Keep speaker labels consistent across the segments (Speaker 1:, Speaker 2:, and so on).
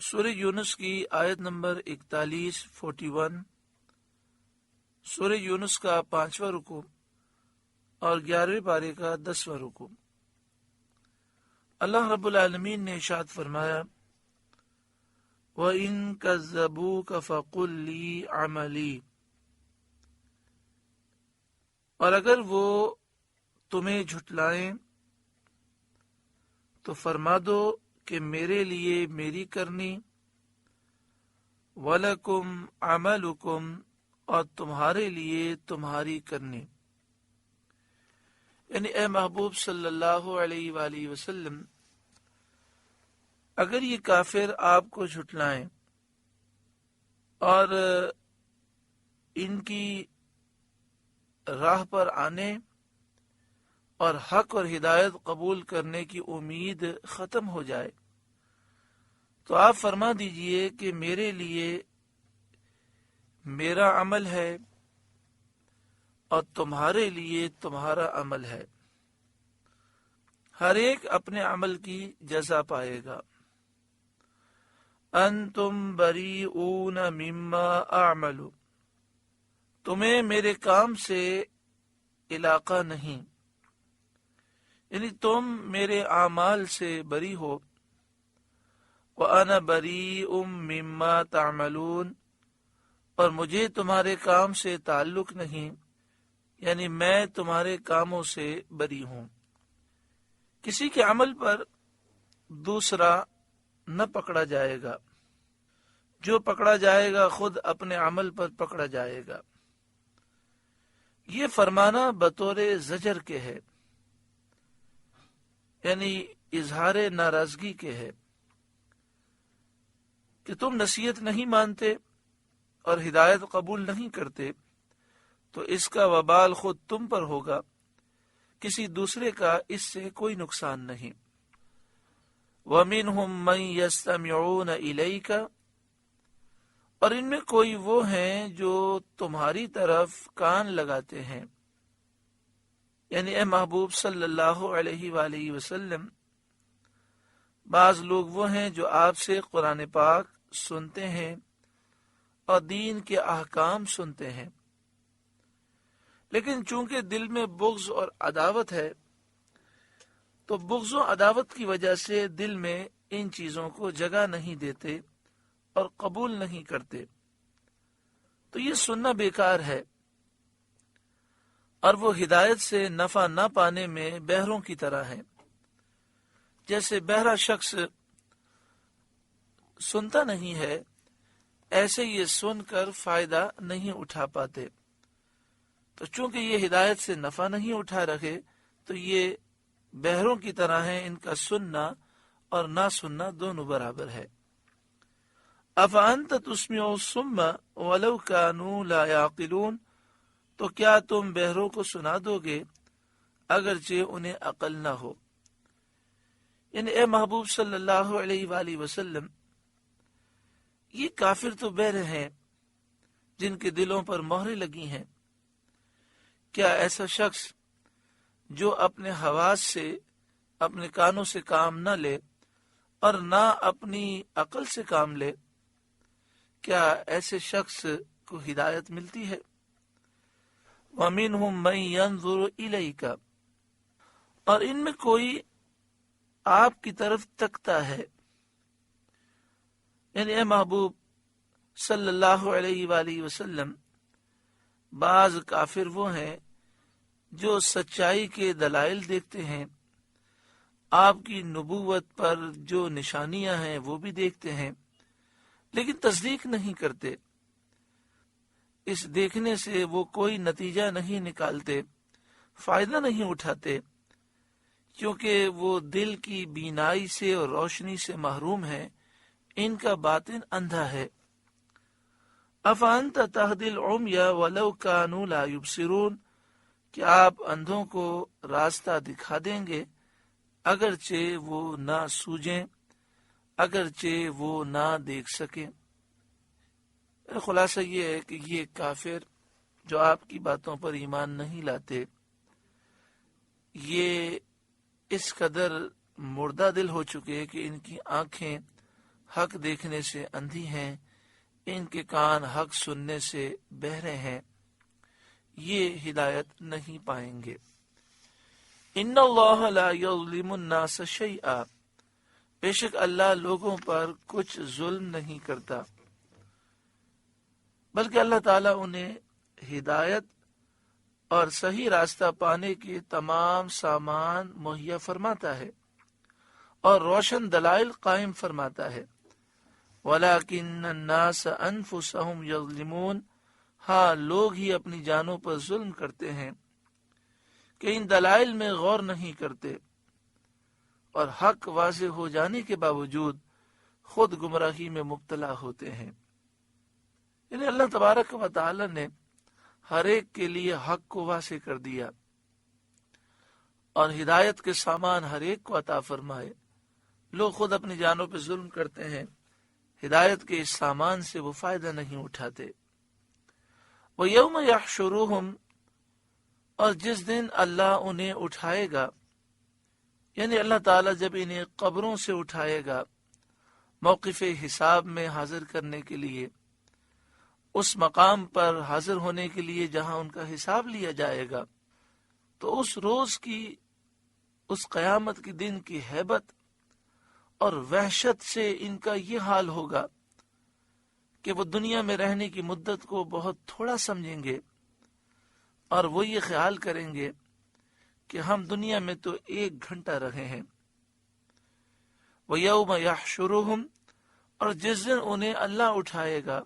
Speaker 1: سورہ یونس کی آیت نمبر 41 سورہ یونس کا 5واں رکوع اور 11ویں پارے کا 10واں رکوع۔ اللہ رب العالمین نے ارشاد فرمایا وَإِن كَذَّبُوكَ فَقُل لِّي عَمَلِي، اور اگر وہ تمہیں جھٹلائیں تو فرما دو کہ میرے لیے میری کرنی، وَلَكُمْ عَمَلُكُمْ، اور تمہارے لیے تمہاری کرنی۔ یعنی اے محبوب صلی اللہ علیہ وآلہ وسلم، اگر یہ کافر آپ کو جھٹلائیں اور ان کی راہ پر آنے اور حق اور ہدایت قبول کرنے کی امید ختم ہو جائے تو آپ فرما دیجئے کہ میرے لیے میرا عمل ہے اور تمہارے لیے تمہارا عمل ہے، ہر ایک اپنے عمل کی جزا پائے گا۔ انتم بریئون مما اعمل، تمہیں میرے کام سے علاقہ نہیں، یعنی تم میرے اعمال سے بری ہو۔ وَأَنَا بَرِيءٌ مِّمَّا تَعْمَلُونَ، اور مجھے تمہارے کام سے تعلق نہیں، یعنی میں تمہارے کاموں سے بری ہوں۔ کسی کے عمل پر دوسرا نہ پکڑا جائے گا، جو پکڑا جائے گا خود اپنے عمل پر پکڑا جائے گا۔ یہ فرمانا بطور زجر کے ہے، یعنی اظہار ناراضگی کے ہے کہ تم نصیحت نہیں مانتے اور ہدایت قبول نہیں کرتے تو اس کا وبال خود تم پر ہوگا، کسی دوسرے کا اس سے کوئی نقصان نہیں۔ وَمِنْهُمْ مَنْ يَسْتَمِعُونَ إِلَيْكَ، اور ان میں کوئی وہ ہیں جو تمہاری طرف کان لگاتے ہیں، یعنی اے محبوب صلی اللہ علیہ وآلہ وسلم، بعض لوگ وہ ہیں جو آپ سے قرآن پاک سنتے ہیں اور دین کے احکام سنتے ہیں، لیکن چونکہ دل میں بغض اور عداوت ہے تو بغض و عداوت کی وجہ سے دل میں ان چیزوں کو جگہ نہیں دیتے اور قبول نہیں کرتے، تو یہ سننا بیکار ہے، اور وہ ہدایت سے نفع نہ پانے میں بہروں کی طرح ہے۔ جیسے بہرا شخص سنتا نہیں ہے، ایسے یہ سن کر فائدہ نہیں اٹھا پاتے، تو چونکہ یہ ہدایت سے نفع نہیں اٹھا رہے تو یہ بہروں کی طرح ہیں، ان کا سننا اور نہ سننا دونوں برابر ہے۔ افانت تسمع الصم ولو كانوا لا يعقلون، تو کیا تم بہروں کو سنا دو گے اگرچہ انہیں عقل نہ ہو؟ یعنی اے محبوب صلی اللہ علیہ وآلہ وسلم، یہ کافر تو بہرے ہیں جن کے دلوں پر مہریں لگی ہیں، کیا ایسا شخص جو اپنے حواس سے اپنے کانوں سے کام نہ لے اور نہ اپنی عقل سے کام لے، کیا ایسے شخص کو ہدایت ملتی ہے؟ وَمِنْهُمْ مَنْ يَنْظُرُ إِلَيْكَ، اور ان میں کوئی آپ کی طرف تکتا ہے، یعنی اے محبوب صلی اللہ علیہ وآلہ وسلم، بعض کافر وہ ہیں جو سچائی کے دلائل دیکھتے ہیں، آپ کی نبوت پر جو نشانیاں ہیں وہ بھی دیکھتے ہیں، لیکن تصدیق نہیں کرتے۔ اس دیکھنے سے وہ کوئی نتیجہ نہیں نکالتے، فائدہ نہیں اٹھاتے، کیونکہ وہ دل کی بینائی سے اور روشنی سے محروم ہے، ان کا باطن اندھا ہے۔ افانت تہدی العمی ولو کانوا لا یبصرون، کیا آپ اندھوں کو راستہ دکھا دیں گے اگرچہ وہ نہ سوجیں، اگرچہ وہ نہ دیکھ سکیں؟ خلاصہ یہ ہے کہ یہ کافر جو آپ کی باتوں پر ایمان نہیں لاتے، یہ اس قدر مردہ دل ہو چکے کہ ان کی آنکھیں حق دیکھنے سے اندھی ہیں، ان کے کان حق سننے سے بہرے ہیں، یہ ہدایت نہیں پائیں گے۔ ان اللہ لا یظلم الناس شیئا، بے شک اللہ لوگوں پر کچھ ظلم نہیں کرتا، بلکہ اللہ تعالیٰ انہیں ہدایت اور صحیح راستہ پانے کے تمام سامان مہیا فرماتا ہے اور روشن دلائل قائم فرماتا ہے۔ وَلَكِنَّ النَّاسَ أَنفُسَهُمْ يَظْلِمُونَ، ہاں لوگ ہی اپنی جانوں پر ظلم کرتے ہیں کہ ان دلائل میں غور نہیں کرتے اور حق واضح ہو جانے کے باوجود خود گمراہی میں مبتلا ہوتے ہیں۔ یعنی اللہ تبارک و تعالی نے ہر ایک کے لیے حق کو واضح کر دیا اور ہدایت کے سامان ہر ایک کو عطا فرمائے۔ لوگ خود اپنی جانوں پہ ظلم کرتے ہیں، ہدایت کے اس سامان سے وہ فائدہ نہیں اٹھاتے۔ وَيَوْمَ يَحْشُرُهُمْ، اور جس دن اللہ انہیں اٹھائے گا، یعنی اللہ تعالیٰ جب انہیں قبروں سے اٹھائے گا موقف حساب میں حاضر کرنے کے لیے، اس مقام پر حاضر ہونے کے لیے جہاں ان کا حساب لیا جائے گا، تو اس روز کی، اس قیامت کے دن کی ہیبت اور وحشت سے ان کا یہ حال ہوگا کہ وہ دنیا میں رہنے کی مدت کو بہت تھوڑا سمجھیں گے اور وہ یہ خیال کریں گے کہ ہم دنیا میں تو 1 گھنٹہ رہے ہیں۔ وَيَوْمَ يَحْشُرُهُمْ، اور جس دن انہیں اللہ اٹھائے گا،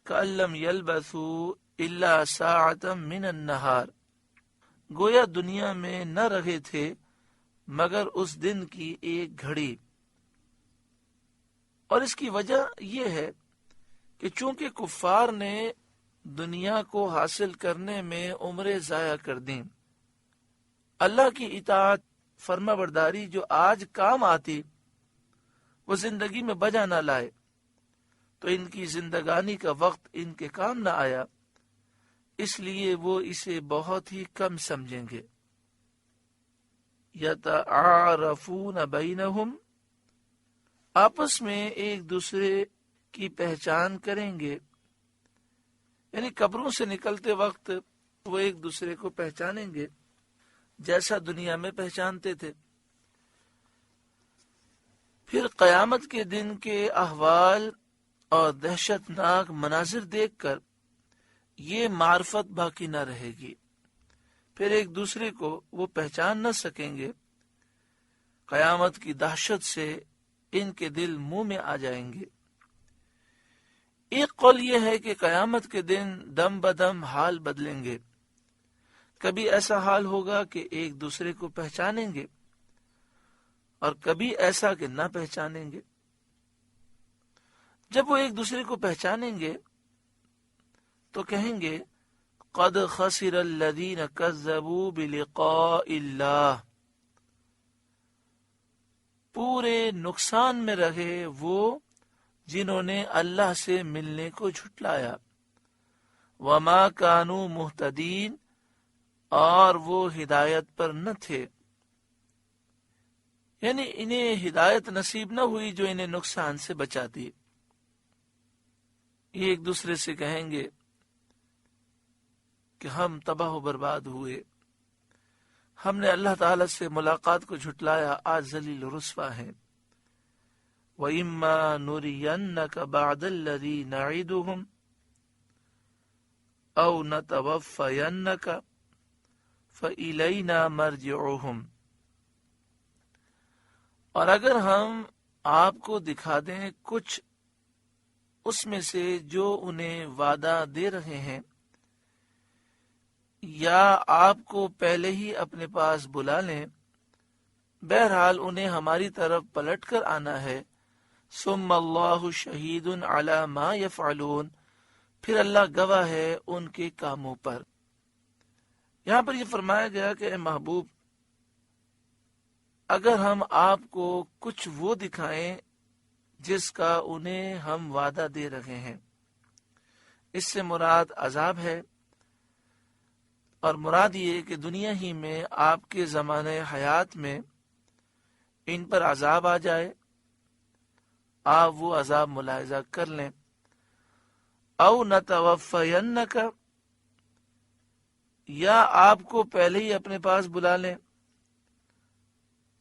Speaker 1: كَأَن لَّمْ يَلْبَثُوا إِلَّا سَاعَةً مِّنَ النَّهَارِ، گویا دنیا میں نہ رہے تھے مگر اس دن کی 1 گھڑی۔ اور اس کی وجہ یہ ہے کہ چونکہ کفار نے دنیا کو حاصل کرنے میں عمریں ضائع کر دیں، اللہ کی اطاعت فرما برداری جو آج کام آتی وہ زندگی میں بجا نہ لائے، تو ان کی زندگانی کا وقت ان کے کام نہ آیا، اس لیے وہ اسے بہت ہی کم سمجھیں گے۔ یتعارفون بینہم، آپس میں ایک دوسرے کی پہچان کریں گے، یعنی قبروں سے نکلتے وقت وہ ایک دوسرے کو پہچانیں گے جیسا دنیا میں پہچانتے تھے۔ پھر قیامت کے دن کے احوال اور دہشت ناک مناظر دیکھ کر یہ معرفت باقی نہ رہے گی، پھر ایک دوسرے کو وہ پہچان نہ سکیں گے۔ قیامت کی دہشت سے ان کے دل منہ میں آ جائیں گے۔ ایک قول یہ ہے کہ قیامت کے دن دم بدم حال بدلیں گے، کبھی ایسا حال ہوگا کہ ایک دوسرے کو پہچانیں گے اور کبھی ایسا کہ نہ پہچانیں گے۔ جب وہ ایک دوسرے کو پہچانیں گے تو کہیں گے قد خسر الذین کذبوا بلقاء اللہ، پورے نقصان میں رہے وہ جنہوں نے اللہ سے ملنے کو جھٹلایا، وما کانوا مہتدین، اور وہ ہدایت پر نہ تھے، یعنی انہیں ہدایت نصیب نہ ہوئی جو انہیں نقصان سے بچاتی۔ یہ ایک دوسرے سے کہیں گے کہ ہم تباہ و برباد ہوئے، ہم نے اللہ تعالی سے ملاقات کو جھٹلایا، آج ذلیل و رسوا ہیں۔ وَإِمَّا نُرِيَنَّكَ بَعْدَ الَّذِي نَعِدُهُمْ أَوْ نَتَوَفَّيَنَّكَ فَإِلَيْنَا مَرْجِعُهُمْ، اور اگر ہم آپ کو دکھا دیں کچھ اس میں سے جو انہیں وعدہ دے رہے ہیں، یا آپ کو پہلے ہی اپنے پاس بلا لیں، بہرحال انہیں ہماری طرف پلٹ کر آنا ہے۔ ثم اللہ شہید علی ما یفعلون، پھر اللہ گواہ ہے ان کے کاموں پر۔ یہاں پر یہ فرمایا گیا کہ اے محبوب، اگر ہم آپ کو کچھ وہ دکھائیں جس کا انہیں ہم وعدہ دے رہے ہیں، اس سے مراد عذاب ہے، اور مراد یہ کہ دنیا ہی میں آپ کے زمانے حیات میں ان پر عذاب آ جائے، آپ وہ عذاب ملاحظہ کر لیں، او نتوفینک، یا آپ کو پہلے ہی اپنے پاس بلا لیں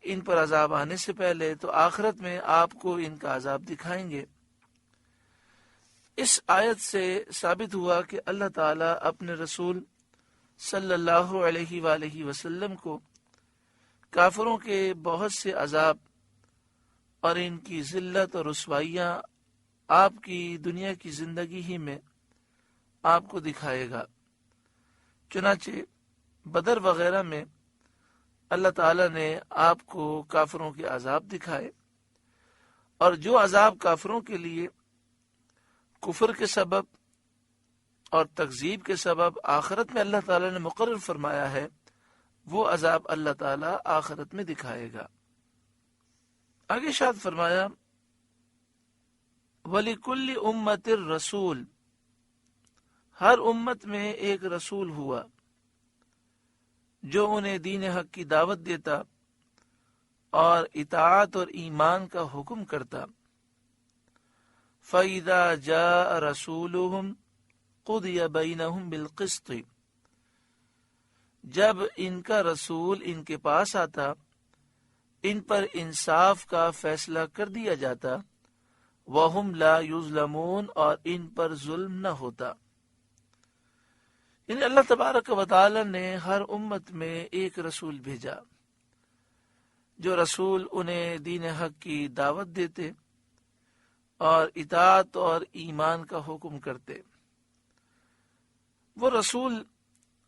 Speaker 1: ان پر عذاب آنے سے پہلے، تو آخرت میں آپ کو ان کا عذاب دکھائیں گے۔ اس آیت سے ثابت ہوا کہ اللہ تعالیٰ اپنے رسول صلی اللہ علیہ وآلہ وسلم کو کافروں کے بہت سے عذاب اور ان کی ذلت اور رسوائیاں آپ کی دنیا کی زندگی ہی میں آپ کو دکھائے گا۔ چنانچہ بدر وغیرہ میں اللہ تعالیٰ نے آپ کو کافروں کے عذاب دکھائے، اور جو عذاب کافروں کے لیے کفر کے سبب اور تکذیب کے سبب آخرت میں اللہ تعالیٰ نے مقرر فرمایا ہے، وہ عذاب اللہ تعالیٰ آخرت میں دکھائے گا۔ آگے ارشاد فرمایا وَلِكُلِّ أُمَّةٍ الرَّسُولُ، ہر امت میں ایک رسول ہوا جو انہیں دین حق کی دعوت دیتا اور اطاعت اور ایمان کا حکم کرتا۔ فَإِذَا جَاءَ رَسُولُهُمْ قُضِيَ بَيْنَهُمْ بِالْقِسْطِ، جب ان کا رسول ان کے پاس آتا، ان پر انصاف کا فیصلہ کر دیا جاتا، وَهُمْ لَا يُظْلَمُونَ، اور ان پر ظلم نہ ہوتا۔ یعنی اللہ تبارک و تعالی نے ہر امت میں ایک رسول بھیجا، جو رسول انہیں دین حق کی دعوت دیتے اور اطاعت اور ایمان کا حکم کرتے۔ وہ رسول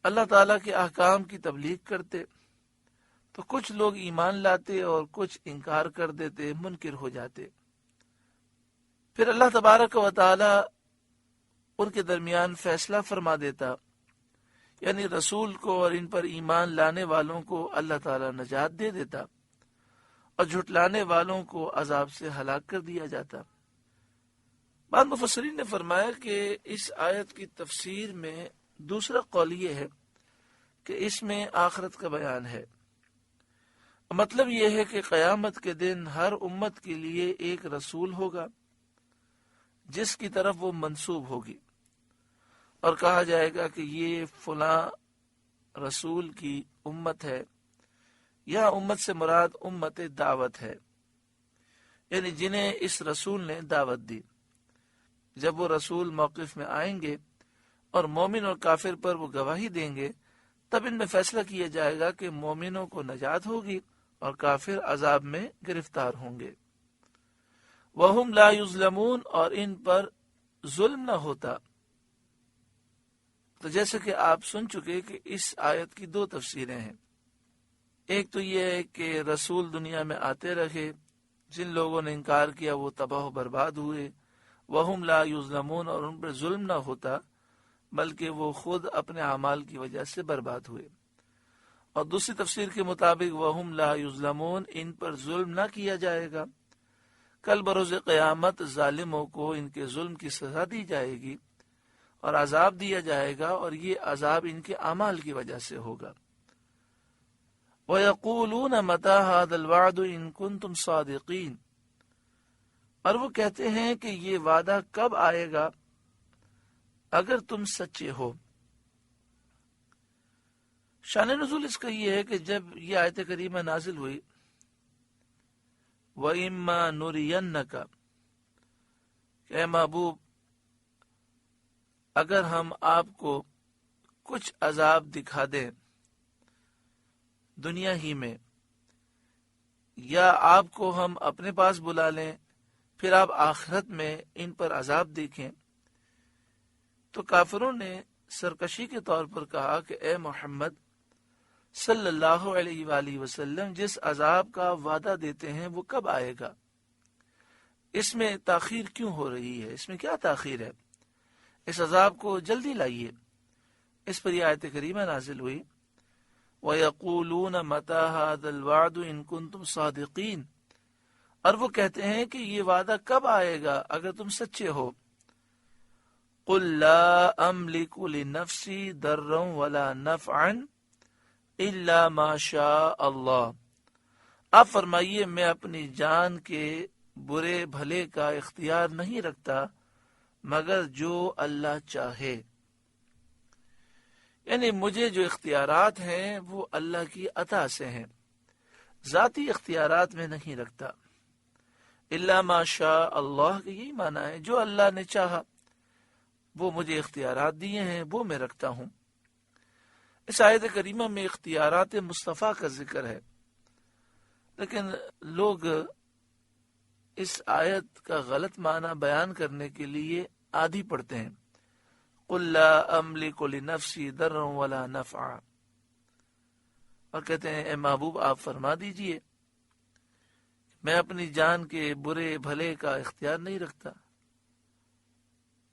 Speaker 1: اللہ تعالیٰ کے احکام کی تبلیغ کرتے تو کچھ لوگ ایمان لاتے اور کچھ انکار کر دیتے، منکر ہو جاتے۔ پھر اللہ تبارک و تعالی ان کے درمیان فیصلہ فرما دیتا، یعنی رسول کو اور ان پر ایمان لانے والوں کو اللہ تعالی نجات دے دیتا اور جھٹلانے والوں کو عذاب سے ہلاک کر دیا جاتا۔ بعض مفسرین نے فرمایا کہ اس آیت کی تفسیر میں دوسرا قول یہ ہے کہ اس میں آخرت کا بیان ہے۔ مطلب یہ ہے کہ قیامت کے دن ہر امت کے لیے ایک رسول ہوگا جس کی طرف وہ منسوب ہوگی، اور کہا جائے گا کہ یہ فلاں رسول کی امت ہے۔ یہاں امت سے مراد امت دعوت ہے، یعنی جنہیں اس رسول نے دعوت دی۔ جب وہ رسول موقف میں آئیں گے اور مومن اور کافر پر وہ گواہی دیں گے، تب ان میں فیصلہ کیا جائے گا کہ مومنوں کو نجات ہوگی اور کافر عذاب میں گرفتار ہوں گے۔ وَهُمْ لَا يُظْلَمُونَ، اور ان پر ظلم نہ ہوتا۔ تو جیسے کہ آپ سن چکے کہ اس آیت کی دو تفسیریں ہیں۔ ایک تو یہ ہے کہ رسول دنیا میں آتے رہے، جن لوگوں نے انکار کیا وہ تباہ و برباد ہوئے۔ وَهُمْ لَا يُظْلَمُونَ، اور ان پر ظلم نہ ہوتا بلکہ وہ خود اپنے اعمال کی وجہ سے برباد ہوئے۔ اور دوسری تفسیر کے مطابق وَهُمْ لَا يُظْلَمُونَ، ان پر ظلم نہ کیا جائے گا۔ کل بروز قیامت ظالموں کو ان کے ظلم کی سزا دی جائے گی اور عذاب دیا جائے گا، اور یہ عذاب ان کے اعمال کی وجہ سے ہوگا۔ وَيَقُولُونَ مَتَىٰ هَٰذَا الْوَعْدُ إِن كُنتُمْ صَادِقِينَ، اور وہ کہتے ہیں کہ یہ وعدہ کب آئے گا اگر تم سچے ہو۔ شان نزول اس کا یہ ہے کہ جب یہ آیت کریمہ نازل ہوئی، وَإِمَّا نُرِيَنَّكَ، کہ اے محبوب اگر ہم آپ کو کچھ عذاب دکھا دیں دنیا ہی میں، یا آپ کو ہم اپنے پاس بلا لیں پھر آپ آخرت میں ان پر عذاب دیکھیں، تو کافروں نے سرکشی کے طور پر کہا کہ اے محمد صلی اللہ علیہ وآلہ وسلم، جس عذاب کا وعدہ دیتے ہیں وہ کب آئے گا؟ اس میں تاخیر کیوں ہو رہی ہے؟ اس میں کیا تاخیر ہے؟ اس عذاب کو جلدی لائیے۔ اس پر یہ آیت کریمہ نازل ہوئی، وَيَقُولُونَ مَتَىٰ هَٰذَا الْوَعْدُ إِن كُنتُمْ صَادِقِينَ، اور وہ کہتے ہیں کہ یہ وعدہ کب آئے گا اگر تم سچے ہو۔ قُل لَّا أَمْلِكُ لِنَفْسِي ضَرًّا وَلَا نَفْعًا إِلَّا مَا شَاءَ اللَّهُ، آپ فرمائیے میں اپنی جان کے برے بھلے کا اختیار نہیں رکھتا مگر جو اللہ چاہے. یعنی مجھے جو اختیارات ہیں وہ اللہ کی عطا سے ہیں، ذاتی اختیارات میں نہیں رکھتا. الا ما شاء اللہ کا یہی معنی ہے، جو اللہ نے چاہا وہ مجھے اختیارات دیے ہیں وہ میں رکھتا ہوں. اس آیت کریمہ میں اختیارات مصطفیٰ کا ذکر ہے، لیکن لوگ اس آیت کا غلط معنی بیان کرنے کے لیے آدھی پڑھتے ہیں. قل لا املک لنفسی ضرا ولا نفعا، اور کہتے ہیں اے محبوب آپ فرما دیجئے میں اپنی جان کے برے بھلے کا اختیار نہیں رکھتا.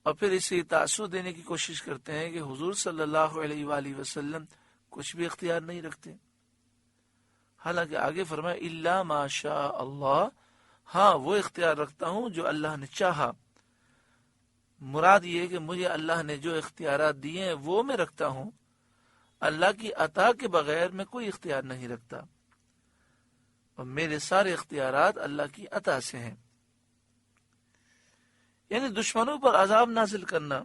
Speaker 1: اور پھر اسے تاثر دینے کی کوشش کرتے ہیں کہ حضور صلی اللہ علیہ وآلہ وسلم کچھ بھی اختیار نہیں رکھتے، حالانکہ آگے فرمایا الا ما شاء اللہ، ہاں وہ اختیار رکھتا ہوں جو اللہ نے چاہا. مراد یہ کہ مجھے اللہ نے جو اختیارات دیے ہیں وہ میں رکھتا ہوں، اللہ کی عطا کے بغیر میں کوئی اختیار نہیں رکھتا، اور میرے سارے اختیارات اللہ کی عطا سے ہیں. یعنی دشمنوں پر عذاب نازل کرنا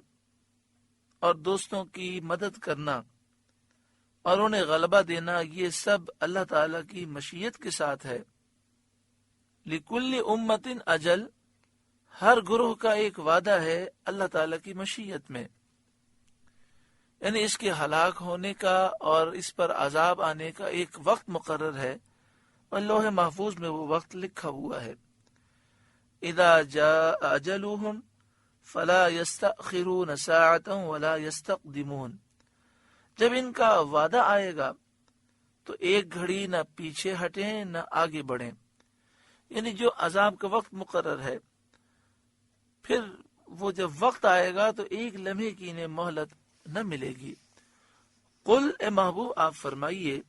Speaker 1: اور دوستوں کی مدد کرنا اور انہیں غلبہ دینا، یہ سب اللہ تعالی کی مشیت کے ساتھ ہے. لکل امت اجل، ہر گروہ کا ایک وعدہ ہے اللہ تعالی کی مشیت میں، یعنی اس کے ہلاک ہونے کا اور اس پر عذاب آنے کا ایک وقت مقرر ہے، اور لوح محفوظ میں وہ وقت لکھا ہوا ہے. اذا جاء اجلهم فلا يستأخرون ساعة ولا يستقدمون، جب ان کا وعدہ آئے گا تو ایک گھڑی نہ پیچھے ہٹیں نہ آگے بڑھیں. یعنی جو عذاب کا وقت مقرر ہے، پھر وہ جب وقت آئے گا تو ایک لمحے کی انہیں مہلت نہ ملے گی. قل، اے محبوب آپ فرمائیے،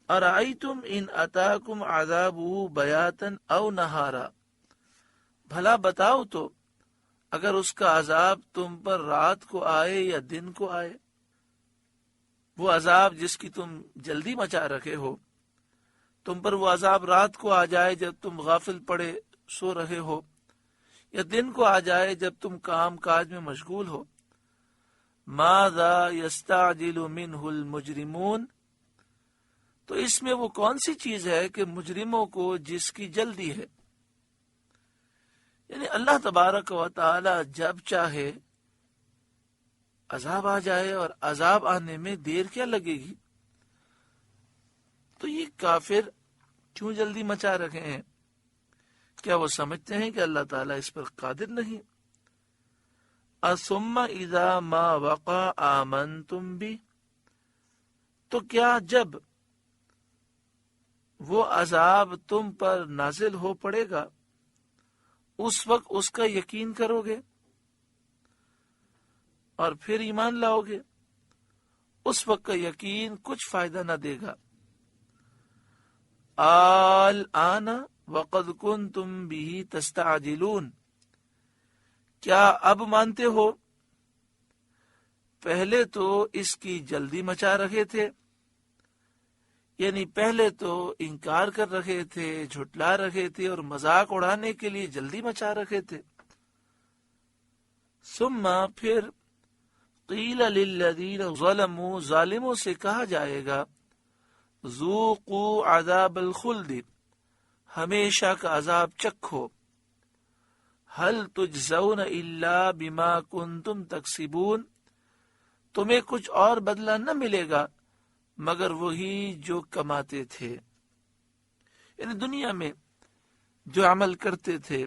Speaker 1: ارائیتم ان اتاکم عذابہ بیاتا او نہارا، بھلا بتاؤ تو اگر اس کا عذاب تم پر رات کو آئے یا دن کو آئے، وہ عذاب جس کی تم جلدی مچا رکھے ہو، تم پر وہ عذاب رات کو آ جائے جب تم غافل پڑے سو رہے ہو، یا دن کو آ جائے جب تم کام کاج میں مشغول ہو. ماذا یستعجل منہ المجرمون، تو اس میں وہ کون سی چیز ہے کہ مجرموں کو جس کی جلدی ہے. یعنی اللہ تبارک و تعالی جب چاہے عذاب آ جائے، اور عذاب آنے میں دیر کیا لگے گی. تو یہ کافر کیوں جلدی مچا رکھے ہیں؟ کیا وہ سمجھتے ہیں کہ اللہ تعالیٰ اس پر قادر نہیں؟ ثم اذا ما وقع آمنتم بھی، تو کیا جب وہ عذاب تم پر نازل ہو پڑے گا اس وقت اس کا یقین کرو گے اور پھر ایمان لاؤ گے؟ اس وقت کا یقین کچھ فائدہ نہ دے گا. الآن وقد کنتم به تستعجلون، کیا اب مانتے ہو؟ پہلے تو اس کی جلدی مچا رکھے تھے، یعنی پہلے تو انکار کر رکھے تھے، جھٹلا رکھے تھے اور مذاق اڑانے کے لیے جلدی مچا رکھے تھے. ثم پھر قیل للذین ظلموا، ظالموں سے کہا جائے گا، ذوقوا عذاب الخلد، ہمیشہ کا عذاب چکھو. هل تجزون الا بما کنتم تکسبون، تمہیں کچھ اور بدلہ نہ ملے گا مگر وہی جو کماتے تھے. یعنی دنیا میں جو عمل کرتے تھے،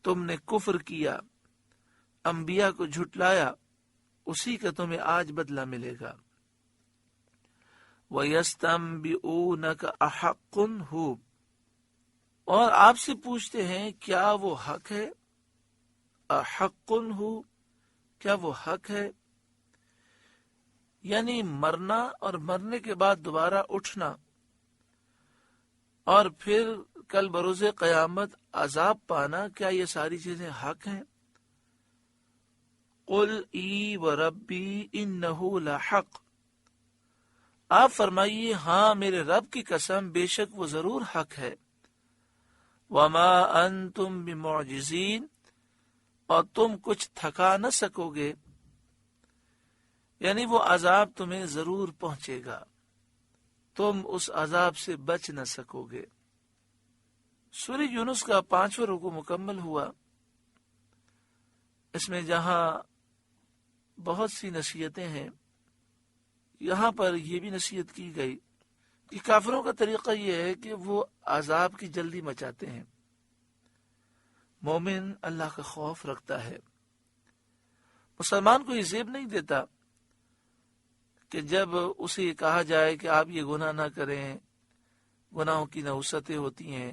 Speaker 1: تم نے کفر کیا، انبیاء کو جھٹلایا، اسی کا تمہیں آج بدلہ ملے گا. وَيَسْتَنْبِئُونَكَ أَحَقٌّ هُوَ، اور آپ سے پوچھتے ہیں کیا وہ حق ہے. احق ہو، کیا وہ حق ہے؟ یعنی مرنا اور مرنے کے بعد دوبارہ اٹھنا اور پھر کل بروز قیامت عذاب پانا، کیا یہ ساری چیزیں حق ہیں؟ قل ای وربی انہ لحق، آپ فرمائیے ہاں میرے رب کی قسم بے شک وہ ضرور حق ہے. وما انتم بمعجزین، اور تم کچھ تھکا نہ سکو گے، یعنی وہ عذاب تمہیں ضرور پہنچے گا، تم اس عذاب سے بچ نہ سکو گے۔ سورہ یونس کا 5واں رکوع مکمل ہوا۔ اس میں جہاں بہت سی نصیحتیں ہیں، یہاں پر یہ بھی نصیحت کی گئی کہ کافروں کا طریقہ یہ ہے کہ وہ عذاب کی جلدی مچاتے ہیں۔ مومن اللہ کا خوف رکھتا ہے، مسلمان کو یہ زیب نہیں دیتا کہ جب اسے یہ کہا جائے کہ آپ یہ گناہ نہ کریں، گناہوں کی نحوستیں ہوتی ہیں،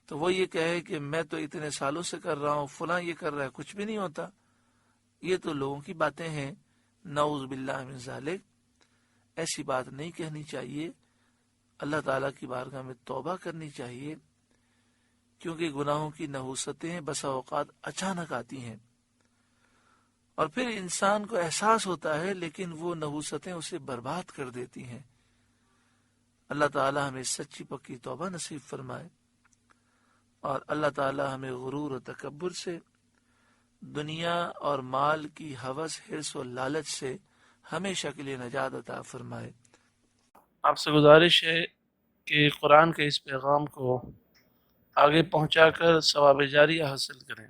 Speaker 1: تو وہ یہ کہے کہ میں تو اتنے سالوں سے کر رہا ہوں، فلاں یہ کر رہا ہے، کچھ بھی نہیں ہوتا۔ یہ تو لوگوں کی باتیں ہیں، نعوذ باللہ من ذالک۔ ایسی بات نہیں کہنی چاہیے، اللہ تعالیٰ کی بارگاہ میں توبہ کرنی چاہیے، کیونکہ گناہوں کی نحوستیں بسا اوقات اچانک آتی ہیں، اور پھر انسان کو احساس ہوتا ہے لیکن وہ نحوستیں اسے برباد کر دیتی ہیں۔ اللہ تعالیٰ ہمیں سچی پکی توبہ نصیب فرمائے، اور اللہ تعالیٰ ہمیں غرور و تکبر سے، دنیا اور مال کی ہوس، حرص و لالچ سے ہمیشہ کے لیے نجات عطا فرمائے۔ آپ سے گزارش ہے کہ قرآن کے اس پیغام کو آگے پہنچا کر ثواب جاریہ حاصل کریں۔